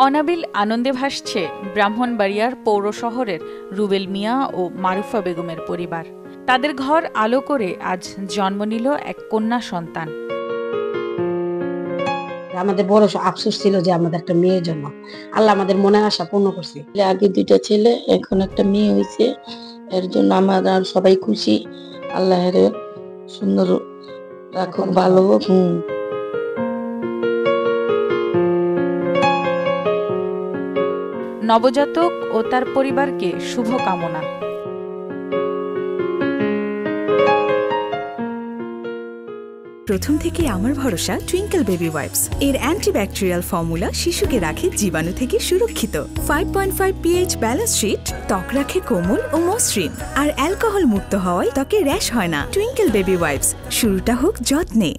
অনাবিল আনন্দে ভাসছে ব্রাহ্মণবাড়িয়ার পৌর শহরের রুবেল মিয়া ও মারুফা বেগমের পরিবার। তাদের ঘর আলো করে আজ জন্ম নিল এক কন্যা সন্তান। আমাদের বড় আফসোস ছিল যে আমাদের একটা মেয়ের জন্য। আল্লাহ আমাদের মনের আশা পূর্ণ করছে। আগে দুইটা ছেলে, এখন একটা মেয়ে হয়েছে। এর জন্য আমরা সবাই খুশি। আল্লাহের সুন্দর রাখুক, ভালো হোক। নবজাতক ও তার পরিবারকে শুভকামনা। প্রথম থেকে আমার ভরসা টুইঙ্কেল বেবি ওয়াইপস। এর অ্যান্টিব্যাকটেরিয়াল ফর্মুলা শিশুকে রাখে জীবাণু থেকে সুরক্ষিত। 5.5 pH ব্যালেন্স শিট ত্বক রাখে কোমল ও মসৃণ, আর অ্যালকোহল মুক্ত হওয়ায় ত্বকে র্যাশ হয় না। টুইঙ্কেল বেবি ওয়াইপস, শুরুটা হোক যত্নে।